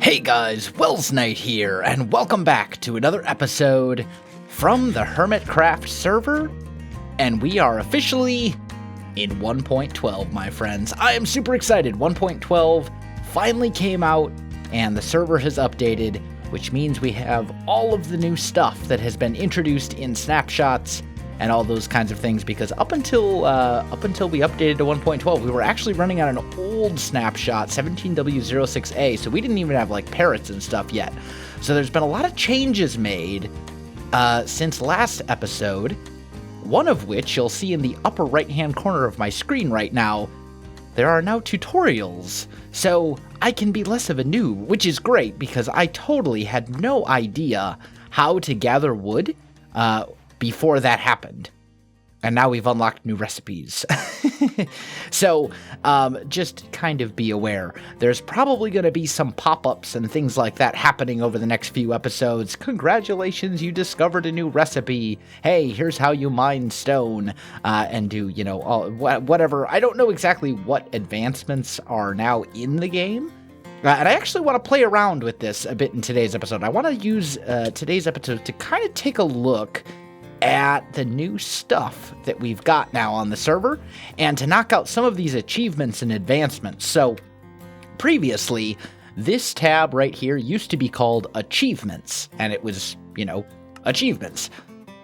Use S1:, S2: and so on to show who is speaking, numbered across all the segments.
S1: Hey guys, Welsknight here, and welcome back to another episode from the Hermitcraft server, and we are officially in 1.12, my friends. I am super excited. 1.12 finally came out, and the server has updated, which means we have all of the new stuff that has been introduced in snapshots and all those kinds of things, because up until we updated to 1.12, we were actually running on an old snapshot, 17W06A, so we didn't even have, like, parrots and stuff yet. So there's been a lot of changes made since last episode, one of which you'll see in the upper right-hand corner of my screen right now. There are now tutorials, so I can be less of a noob, which is great, because I totally had no idea how to gather wood before that happened. And now we've unlocked new recipes. So, just kind of be aware. There's probably going to be some pop-ups and things like that happening over the next few episodes. Congratulations, you discovered a new recipe. Hey, here's how you mine stone. And do, whatever. I don't know exactly what advancements are now in the game. And I actually want to play around with this a bit in today's episode. I want to use today's episode to kind of take a look at the new stuff that we've got now on the server, and to knock out some of these achievements and advancements. So, previously, this tab right here used to be called Achievements, and it was, achievements,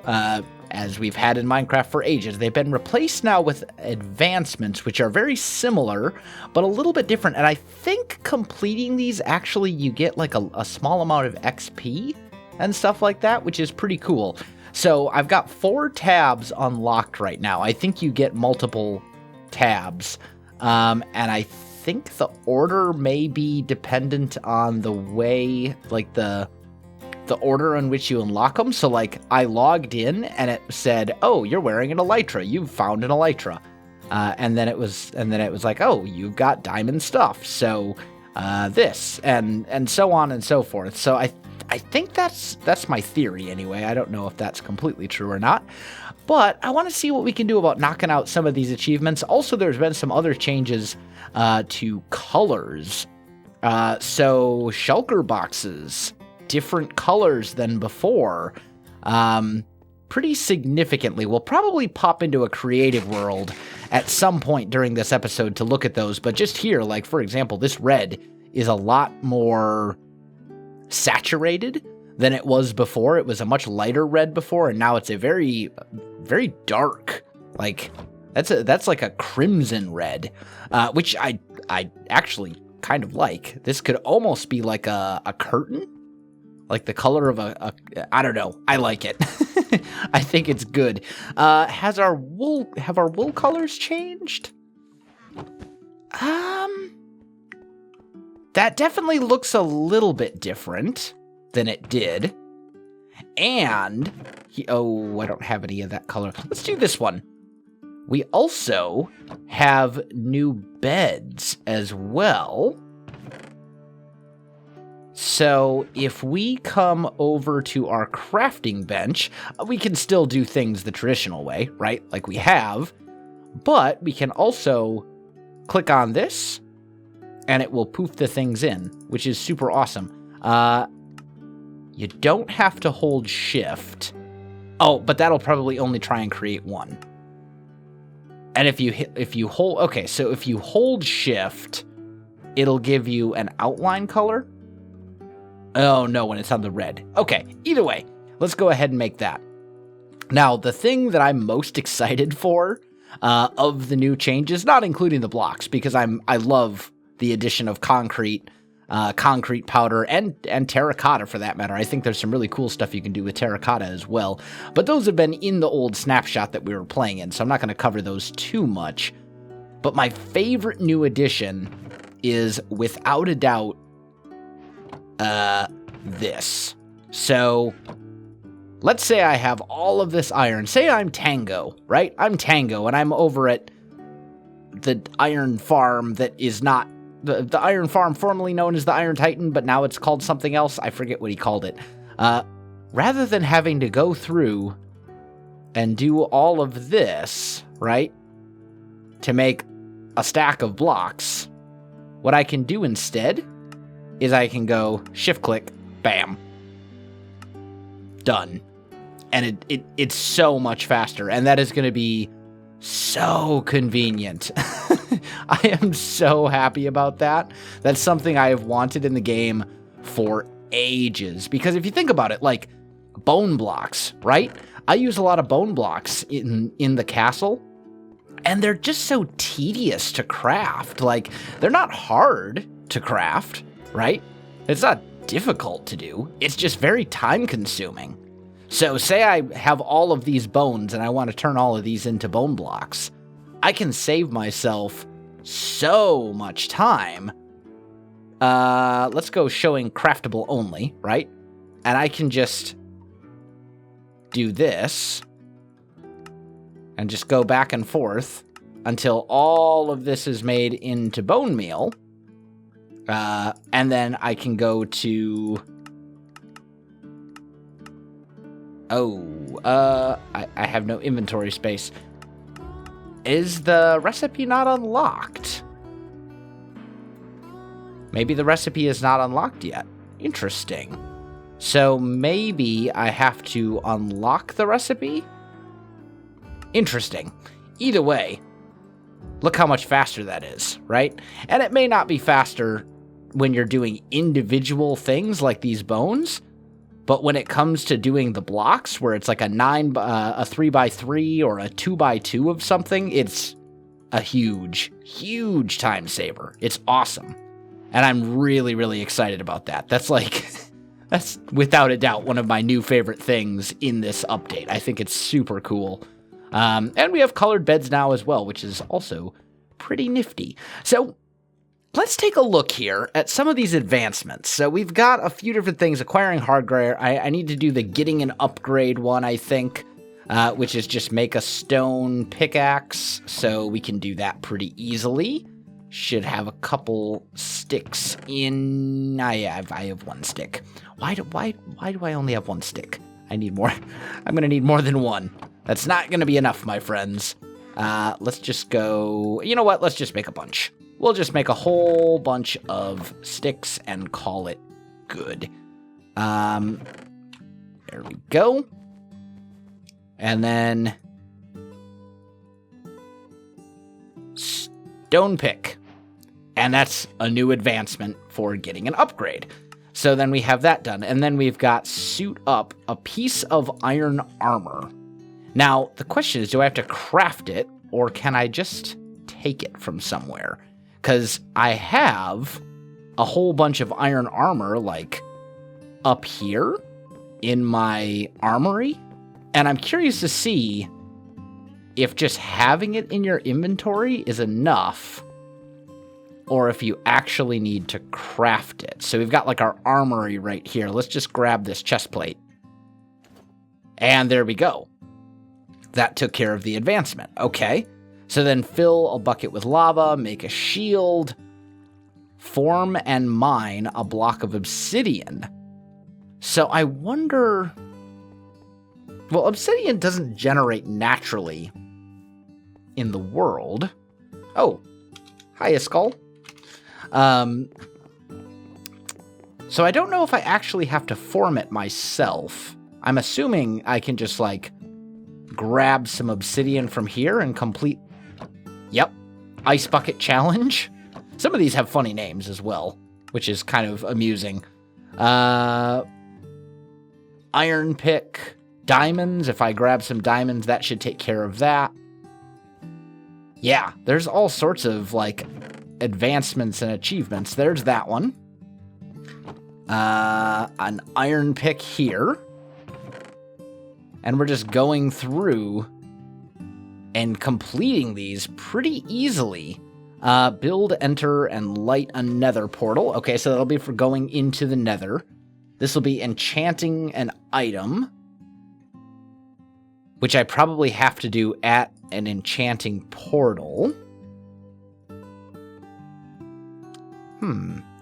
S1: as we've had in Minecraft for ages. They've been replaced now with advancements, which are very similar, but a little bit different, and I think completing these, actually, you get, like, a small amount of XP and stuff like that, which is pretty cool. So I've got 4 tabs unlocked right now. I think you get multiple tabs, and I think the order may be dependent on the way, like the order in which you unlock them. So, like, I logged in and it said, "Oh, you're wearing an elytra. You've found an elytra," and then it was like, "Oh, you've got diamond stuff. So this and so on and so forth." So I think that's my theory anyway. I don't know if that's completely true or not, but I want to see what we can do about knocking out some of these achievements. Also, there's been some other changes to colors. So shulker boxes, different colors than before, pretty significantly. We'll probably pop into a creative world at some point during this episode to look at those, but just here, like, for example, this red is a lot more saturated than it was before. It was a much lighter red before, and now it's a very, very dark, like, that's like a crimson red, which I actually kind of like. This could almost be like a curtain, like the color of I don't know. I like it. I think it's good. Have our wool colors changed? That definitely looks a little bit different than it did. And, I don't have any of that color. Let's do this one. We also have new beds as well. So if we come over to our crafting bench, we can still do things the traditional way, right? Like we have. But we can also click on this, and it will poof the things in, which is super awesome. You don't have to hold shift. Oh, but that'll probably only try and create one. And if you hold shift, it'll give you an outline color. Oh no, when it's on the red. Okay, either way, let's go ahead and make that. Now, the thing that I'm most excited for of the new changes, not including the blocks, because I love the addition of concrete powder, and terracotta for that matter. I think there's some really cool stuff you can do with terracotta as well. But those have been in the old snapshot that we were playing in, so I'm not going to cover those too much. But my favorite new addition is, without a doubt, this. So, let's say I have all of this iron. Say I'm Tango, right? I'm Tango, and I'm over at the iron farm that is not the iron farm formerly known as the Iron Titan, but now it's called something else. I forget what he called it. Rather than having to go through and do all of this, right, to make a stack of blocks, what I can do instead is I can go shift-click, bam, done. And it's so much faster, and that is going to be so convenient. I am so happy about that. That's something I have wanted in the game for ages. Because if you think about it, like bone blocks, right? I use a lot of bone blocks in the castle, and they're just so tedious to craft. Like, they're not hard to craft, right? It's not difficult to do. It's just very time-consuming. So say I have all of these bones and I want to turn all of these into bone blocks. I can save myself so much time. Let's go showing craftable only, right? And I can just do this and just go back and forth until all of this is made into bone meal. And then I can go to... I have no inventory space. Is the recipe not unlocked? Maybe the recipe is not unlocked yet. Interesting. So maybe I have to unlock the recipe? Interesting. Either way, look how much faster that is, right? And it may not be faster when you're doing individual things like these bones, but when it comes to doing the blocks, where it's like a 3x3 or a 2x2 of something, it's a huge, huge time saver. It's awesome. And I'm really, really excited about that. That's without a doubt one of my new favorite things in this update. I think it's super cool. And we have colored beds now as well, which is also pretty nifty. So let's take a look here at some of these advancements. So we've got a few different things. Acquiring hardware. I need to do the getting an upgrade one, I think, which is just make a stone pickaxe. So we can do that pretty easily. Should have a couple sticks in... I have one stick. Why do I only have one stick? I need more. I'm going to need more than one. That's not going to be enough, my friends. Let's just go... You know what? Let's just make a bunch. We'll just make a whole bunch of sticks and call it good. There we go. And then... stone pick. And that's a new advancement for getting an upgrade. So then we have that done. And then we've got suit up a piece of iron armor. Now, the question is, do I have to craft it, or can I just take it from somewhere? Because I have a whole bunch of iron armor, like, up here in my armory. And I'm curious to see if just having it in your inventory is enough, or if you actually need to craft it. So we've got, like, our armory right here. Let's just grab this chest plate. And there we go. That took care of the advancement. Okay. So then fill a bucket with lava, make a shield, form and mine a block of obsidian. So I wonder... Well, obsidian doesn't generate naturally in the world. Oh, hiya, Skull. So I don't know if I actually have to form it myself. I'm assuming I can just, like, grab some obsidian from here and complete... Yep. Ice Bucket Challenge. Some of these have funny names as well, which is kind of amusing. Iron pick. Diamonds. If I grab some diamonds, that should take care of that. Yeah, there's all sorts of, like, advancements and achievements. There's that one. An iron pick here. And we're just going through and completing these pretty easily. Build, enter, and light a nether portal. Okay, so that'll be for going into the nether. This will be enchanting an item, which I probably have to do at an enchanting portal.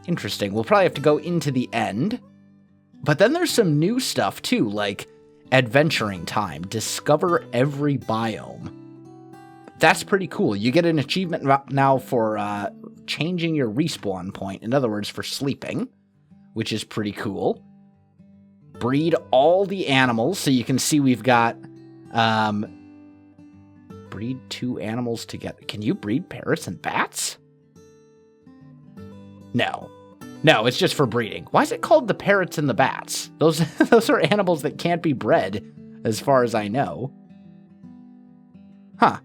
S1: Interesting. We'll probably have to go into the end. But then there's some new stuff, too, like adventuring time. Discover every biome. That's pretty cool. You get an achievement now for changing your respawn point. In other words, for sleeping. which is pretty cool. Breed all the animals, so you can see we've got, breed 2 animals together. Can you breed parrots and bats? No. No, it's just for breeding. Why is it called the parrots and the bats? Those are animals that can't be bred, as far as I know. Huh.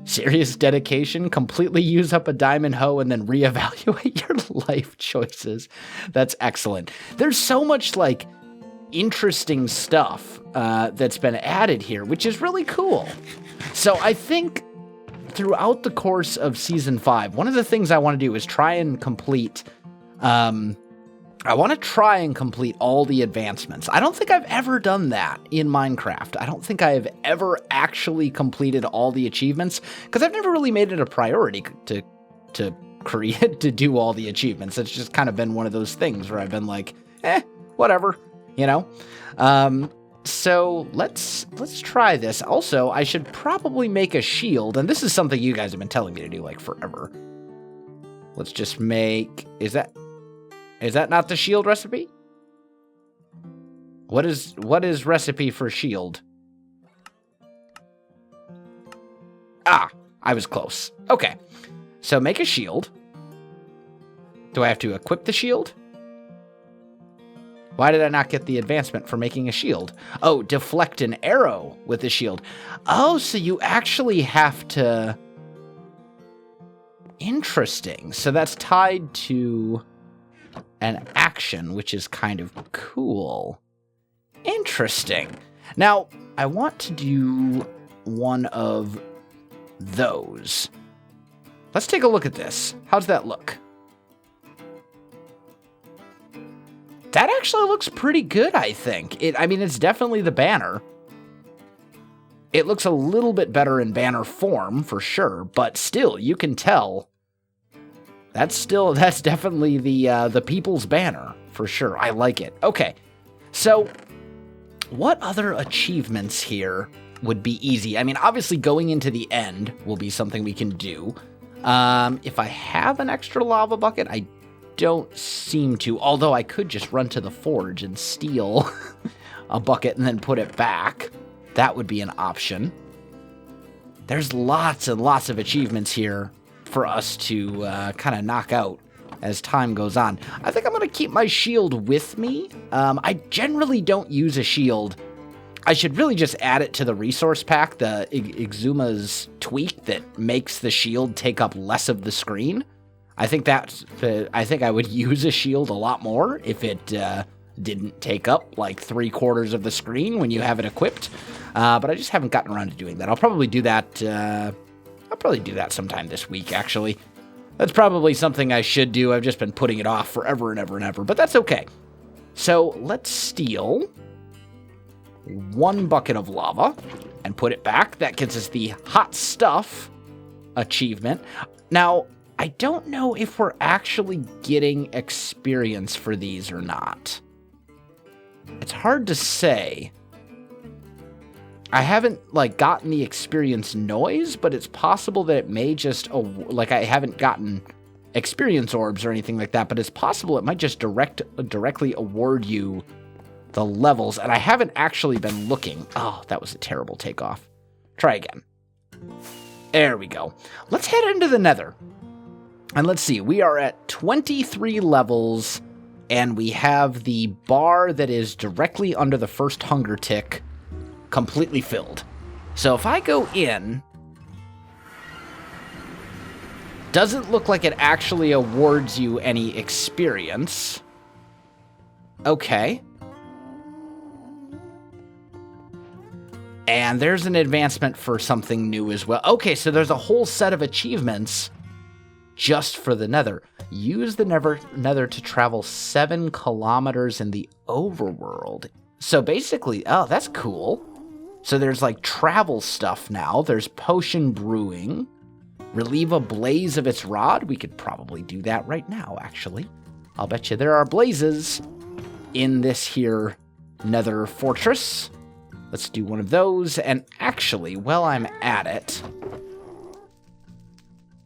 S1: Serious dedication, completely use up a diamond hoe, and then reevaluate your life choices. That's excellent. There's so much, like, interesting stuff that's been added here, which is really cool. So I think throughout the course of Season 5, one of the things I want to do is try and complete... I want to try and complete all the advancements. I don't think I've ever done that in Minecraft. I don't think I have ever actually completed all the achievements, because I've never really made it a priority to do all the achievements. It's just kind of been one of those things where I've been like, whatever, you know? So let's try this. Also, I should probably make a shield, and this is something you guys have been telling me to do like forever. Let's just make, is that not the shield recipe? What is recipe for shield? Ah, I was close. Okay. So make a shield. Do I have to equip the shield? Why did I not get the advancement for making a shield? Oh, deflect an arrow with the shield. Oh, so you actually have to... Interesting. So that's tied to an action, which is kind of cool. Interesting. Now, I want to do one of those. Let's take a look at this. How's that look? That actually looks pretty good, I think. I mean, it's definitely the banner. It looks a little bit better in banner form, for sure, but still, you can tell that's definitely the people's banner, for sure. I like it. Okay, so what other achievements here would be easy? I mean, obviously going into the end will be something we can do. If I have an extra lava bucket, I don't seem to, although I could just run to the forge and steal a bucket and then put it back. That would be an option. There's lots and lots of achievements here for us to kind of knock out as time goes on. I think I'm going to keep my shield with me. I generally don't use a shield. I should really just add it to the resource pack, the Exuma's tweak that makes the shield take up less of the screen. I think I would use a shield a lot more if it didn't take up like 3/4 of the screen when you have it equipped. But I just haven't gotten around to doing that. I'll probably do that. I'll probably do that sometime this week, actually. That's probably something I should do. I've just been putting it off forever and ever and ever, but that's okay. So let's steal 1 bucket of lava and put it back. That gives us the hot stuff achievement. Now, I don't know if we're actually getting experience for these or not. It's hard to say. I haven't, like, gotten the experience noise, but it's possible that it may just, like, I haven't gotten experience orbs or anything like that, but it's possible it might just directly award you the levels, and I haven't actually been looking. Oh, that was a terrible takeoff. Try again. There we go. Let's head into the Nether. And let's see, we are at 23 levels, and we have the bar that is directly under the first hunger tick completely filled. So if I go in, doesn't look like it actually awards you any experience. Okay. And there's an advancement for something new as well. Okay, so there's a whole set of achievements just for the Nether. Use the Nether to travel 7 kilometers in the overworld. So basically, oh, that's cool. So there's like travel stuff now. There's potion brewing. Relieve a blaze of its rod. We could probably do that right now, actually. I'll bet you there are blazes in this here Nether fortress. Let's do one of those. And actually, while I'm at it,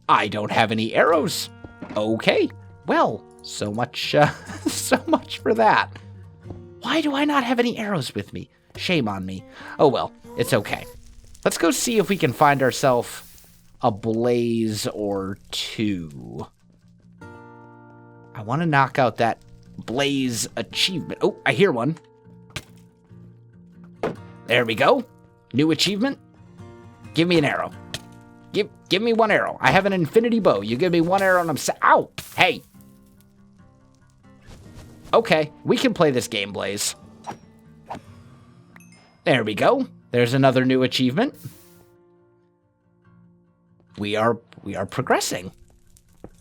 S1: I don't have any arrows. Okay, well, So much, so much for that. Why do I not have any arrows with me? Shame on me. Oh well, it's okay. Let's go see if we can find ourselves a blaze or two. I want to knock out that blaze achievement. Oh, I hear one. There we go. New achievement. Give me an arrow. Give me one arrow. I have an infinity bow. You give me one arrow and I'm ow! Hey! Okay, we can play this game, Blaze. There we go. There's another new achievement. We are progressing.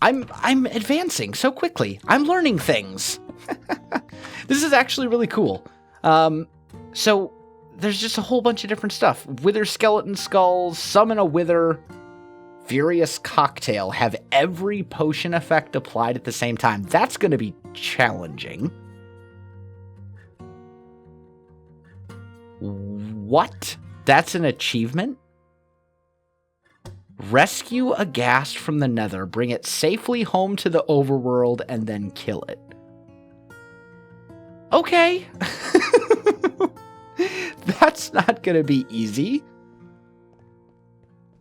S1: I'm advancing so quickly. I'm learning things. This is actually really cool. So there's just a whole bunch of different stuff. Wither skeleton skulls, summon a wither, furious cocktail, have every potion effect applied at the same time. That's going to be challenging. What? That's an achievement? Rescue a ghast from the nether, bring it safely home to the overworld, and then kill it. Okay. That's not going to be easy.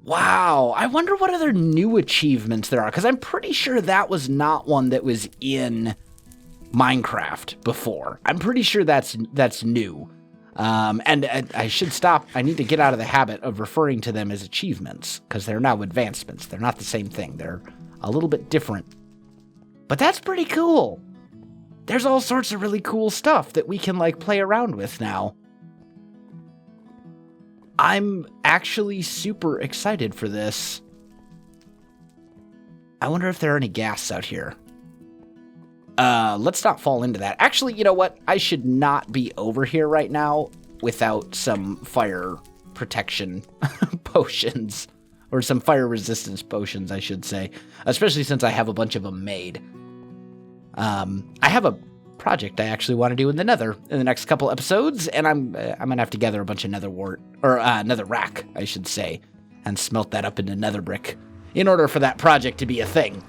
S1: Wow. I wonder what other new achievements there are, because I'm pretty sure that was not one that was in Minecraft before. I'm pretty sure that's new. And I should stop. I need to get out of the habit of referring to them as achievements, because they're now advancements. They're not the same thing. They're a little bit different. But that's pretty cool. There's all sorts of really cool stuff that we can, like, play around with now. I'm actually super excited for this. I wonder if there are any ghasts out here. Let's not fall into that. Actually, you know what? I should not be over here right now without some fire protection potions. Or some fire resistance potions, I should say. Especially since I have a bunch of them made. I have a project I actually want to do in the nether in the next couple episodes, and I'm gonna have to gather a bunch of nether wart, or nether rack, I should say, and smelt that up into nether brick in order for that project to be a thing.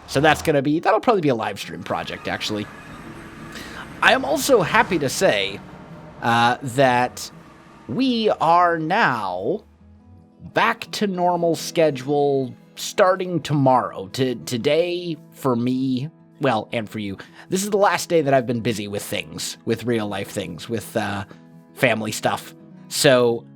S1: So that'll probably be a live stream project, actually. I am also happy to say that we are now back to normal schedule starting tomorrow. Today, for me, well, and for you, this is the last day that I've been busy with things, with real life things, with family stuff. So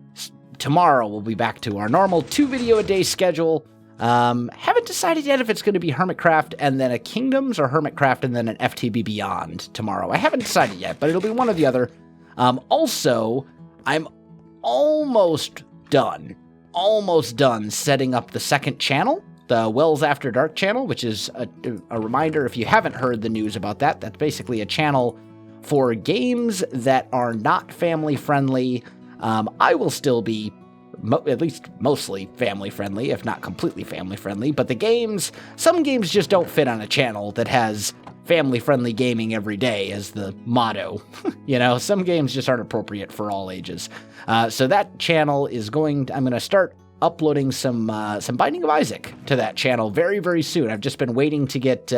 S1: tomorrow we'll be back to our normal 2-video-a-day schedule. Haven't decided yet if it's going to be Hermitcraft and then a Kingdoms or Hermitcraft and then an FTB Beyond tomorrow. I haven't decided yet, but it'll be one or the other. Also, I'm almost done setting up the second channel, the Wells After Dark channel, which is a reminder, if you haven't heard the news about that, that's basically a channel for games that are not family-friendly. I will still be at least mostly family-friendly, if not completely family-friendly, but some games just don't fit on a channel that has family-friendly gaming every day as the motto. You know, some games just aren't appropriate for all ages. So that channel is I'm going to start uploading some Binding of Isaac to that channel very, very soon. I've just been waiting to get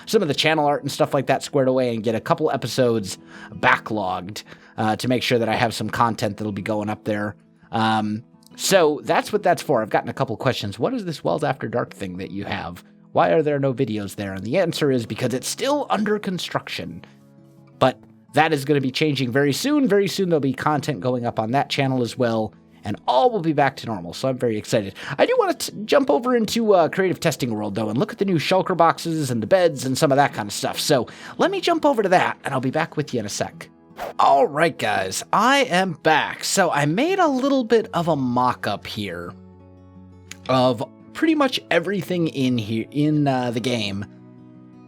S1: some of the channel art and stuff like that squared away and get a couple episodes backlogged to make sure that I have some content that'll be going up there. So that's what that's for. I've gotten a couple questions. What is this Wells After Dark thing that you have? Why are there no videos there? And the answer is because it's still under construction. But that is going to be changing very soon. Very soon there'll be content going up on that channel as well. And all will be back to normal, so I'm very excited. I do want to jump over into Creative Testing World, though, and look at the new shulker boxes and the beds and some of that kind of stuff. So let me jump over to that, and I'll be back with you in a sec. All right, guys, I am back. So I made a little bit of a mock-up here of pretty much everything in here in the game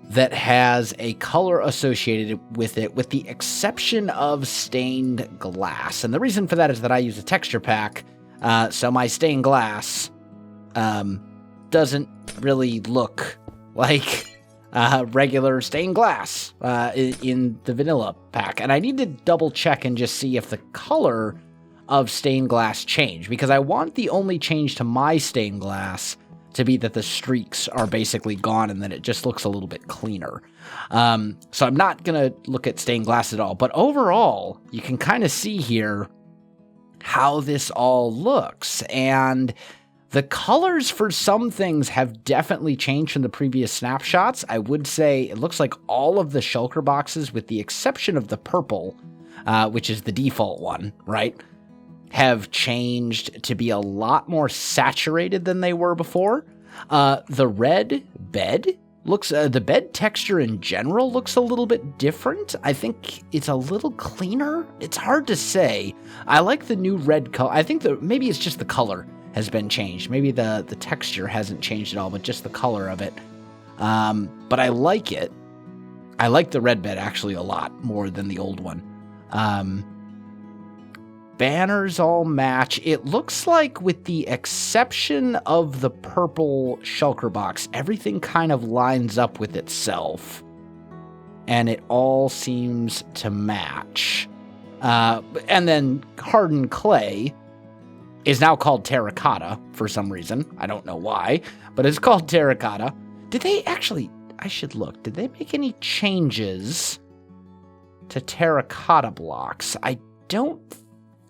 S1: that has a color associated with it, with the exception of stained glass. And the reason for that is that I use a texture pack, so my stained glass doesn't really look like regular stained glass in the vanilla pack. And I need to double check and just see if the color of stained glass changed, because I want the only change to my stained glass to be that the streaks are basically gone and then it just looks a little bit cleaner. So I'm not going to look at stained glass at all. But overall, you can kind of see here how this all looks. And the colors for some things have definitely changed from the previous snapshots. I would say it looks like all of the shulker boxes, with the exception of the purple, which is the default one, right, have changed to be a lot more saturated than they were before. The red bed looks, the bed texture in general looks a little bit different. I think it's a little cleaner. It's hard to say. I like the new red color. I think that maybe it's just the color has been changed. Maybe the texture hasn't changed at all, but just the color of it. But I like it. I like the red bed actually a lot more than the old one. Banners all match. It looks like, with the exception of the purple shulker box, everything kind of lines up with itself. And it all seems to match. And then hardened clay is now called terracotta for some reason. I don't know why, but it's called terracotta. Did they actually, I should look, did they make any changes to terracotta blocks? I don't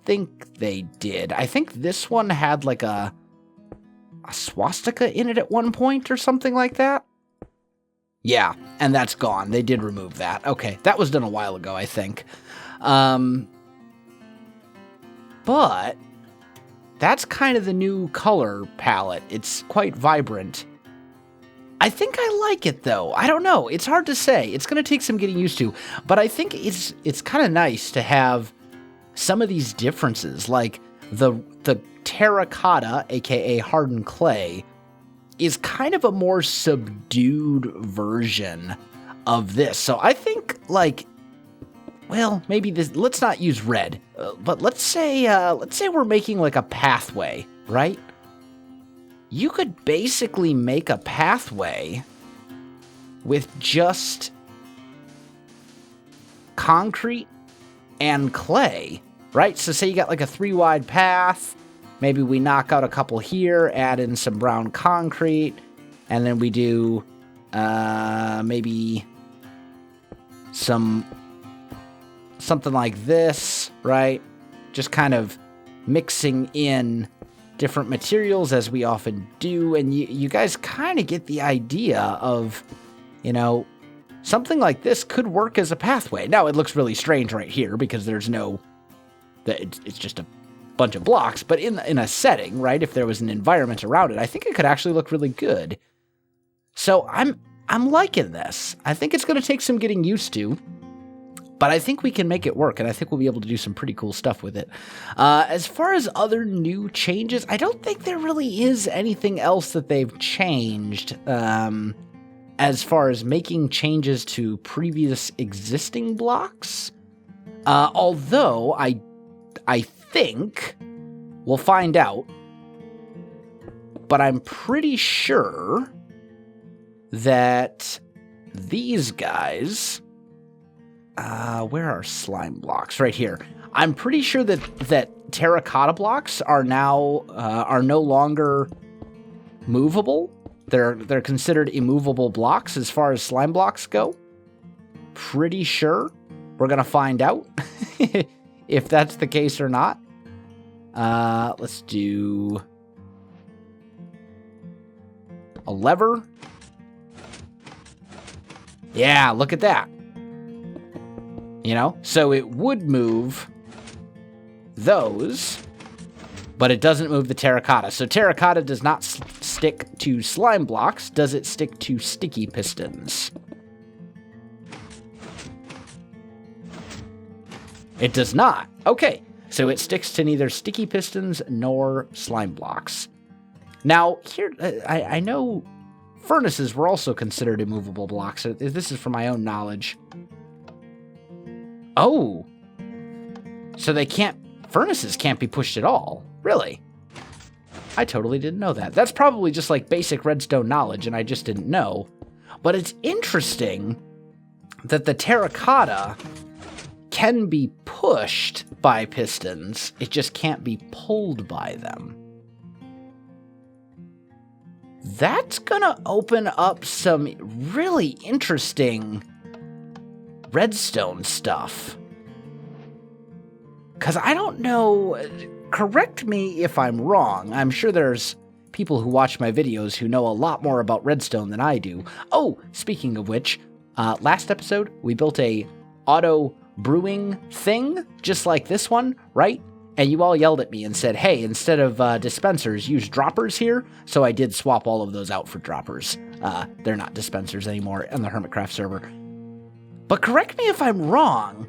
S1: think they did. I think this one had like a swastika in it at one point or something like that. Yeah, and that's gone. They did remove that. Okay, that was done a while ago, I think. But that's kind of the new color palette. It's quite vibrant. I think I like it, though. I don't know. It's hard to say. It's going to take some getting used to. But I think it's kind of nice to have some of these differences. Like the terracotta, aka hardened clay, is kind of a more subdued version of this. So I think, like, well, maybe this, let's not use red, but let's say we're making like a pathway, right? You could basically make a pathway with just concrete and clay, right? So say you got like a 3-wide path. Maybe we knock out a couple here, add in some brown concrete, and then we do maybe something like this, right? Just kind of mixing in different materials as we often do, and you guys kind of get the idea of, you know, something like this could work as a pathway. Now, it looks really strange right here because there's no, it's just a bunch of blocks, but in a setting, right, if there was an environment around it, I think it could actually look really good. So I'm liking this. I think it's going to take some getting used to, but I think we can make it work, and I think we'll be able to do some pretty cool stuff with it. As far as other new changes, I don't think there really is anything else that they've changed. As far as making changes to previous existing blocks. Although, I think we'll find out, but I'm pretty sure that these guys, where are slime blocks? Right here. I'm pretty sure that terracotta blocks are now, are no longer movable. They're considered immovable blocks as far as slime blocks go. Pretty sure we're going to find out if that's the case or not. Let's do a lever. Yeah, look at that. You know, so it would move those, but it doesn't move the terracotta. So terracotta does not stick to slime blocks. Does it stick to sticky pistons? It does not. Okay, so it sticks to neither sticky pistons nor slime blocks. Now, here, I know furnaces were also considered immovable blocks. This is from my own knowledge. Oh, so furnaces can't be pushed at all. Really? I totally didn't know that. That's probably just like basic redstone knowledge, and I just didn't know. But it's interesting that the terracotta can be pushed by pistons. It just can't be pulled by them. that's gonna open up some really interesting redstone stuff. Because I don't know, correct me if I'm wrong, I'm sure there's people who watch my videos who know a lot more about redstone than I do. Oh, speaking of which, last episode we built a auto brewing thing, just like this one, right? And you all yelled at me and said, hey, instead of dispensers, use droppers here. So I did swap all of those out for droppers. They're not dispensers anymore on the Hermitcraft server. But correct me if I'm wrong,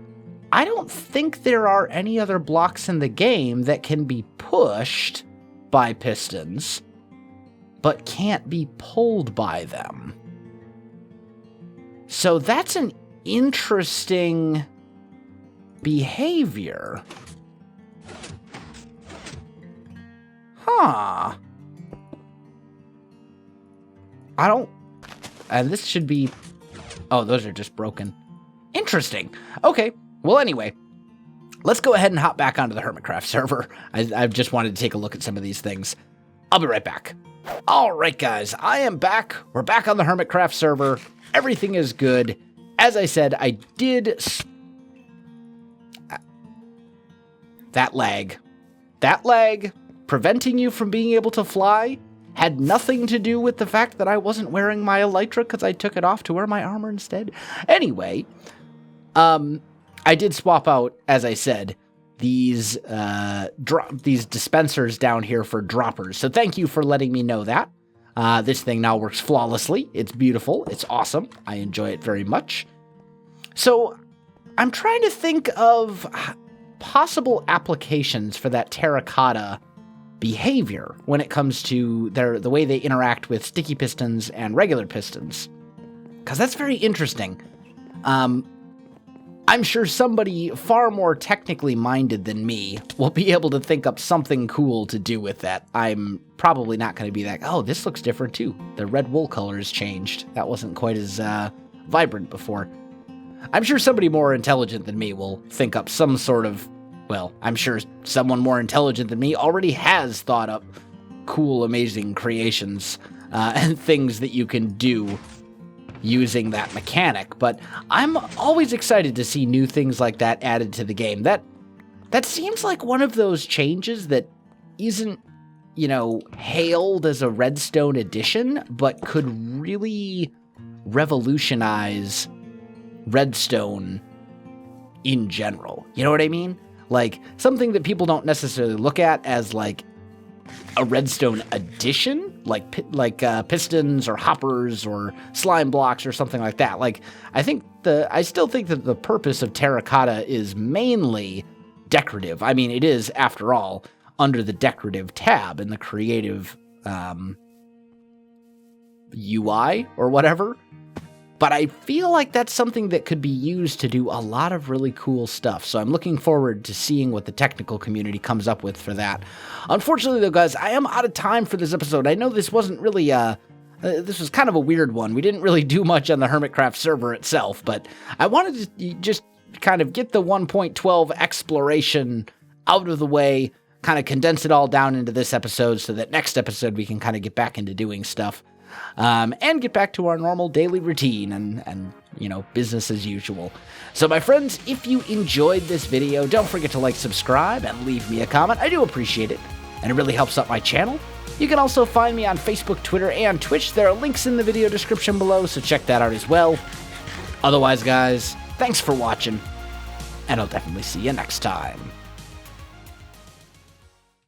S1: I don't think there are any other blocks in the game that can be pushed by pistons, but can't be pulled by them. So that's an interesting behavior. Huh. And this should be, oh, those are just broken. Interesting. Okay. Well, anyway, let's go ahead and hop back onto the Hermitcraft server. I've just wanted to take a look at some of these things. I'll be right back. All right, guys, I am back. We're back on the Hermitcraft server. Everything is good. As I said, I did... That lag, preventing you from being able to fly, had nothing to do with the fact that I wasn't wearing my elytra because I took it off to wear my armor instead. Anyway, I did swap out, as I said, these dispensers down here for droppers. So thank you for letting me know that. This thing now works flawlessly. It's beautiful. It's awesome. I enjoy it very much. So I'm trying to think of possible applications for that terracotta behavior when it comes to the way they interact with sticky pistons and regular pistons. Because that's very interesting. I'm sure somebody far more technically minded than me will be able to think up something cool to do with that. I'm probably not going to be like, oh, this looks different too. The red wool color has changed. That wasn't quite as vibrant before. I'm sure somebody more intelligent than me will think up some sort of, well, I'm sure someone more intelligent than me already has thought up cool, amazing creations and things that you can do using that mechanic, but I'm always excited to see new things like that added to the game. That seems like one of those changes that isn't, hailed as a redstone addition, but could really revolutionize redstone in general. You know what I mean? Like, something that people don't necessarily look at as, like, a redstone addition, like pistons or hoppers or slime blocks or something like that. Like, I still think that the purpose of terracotta is mainly decorative. I mean, it is, after all, under the decorative tab in the creative UI or whatever. But I feel like that's something that could be used to do a lot of really cool stuff. So I'm looking forward to seeing what the technical community comes up with for that. Unfortunately, though, guys, I am out of time for this episode. I know this wasn't really, this was kind of a weird one. We didn't really do much on the Hermitcraft server itself, but I wanted to just kind of get the 1.12 exploration out of the way, kind of condense it all down into this episode so that next episode we can kind of get back into doing stuff. And get back to our normal daily routine and business as usual. So, my friends, if you enjoyed this video, don't forget to like, subscribe, and leave me a comment. I do appreciate it, and it really helps out my channel. You can also find me on Facebook, Twitter, and Twitch. There are links in the video description below, so check that out as well. Otherwise, guys, thanks for watching, and I'll definitely see you next time.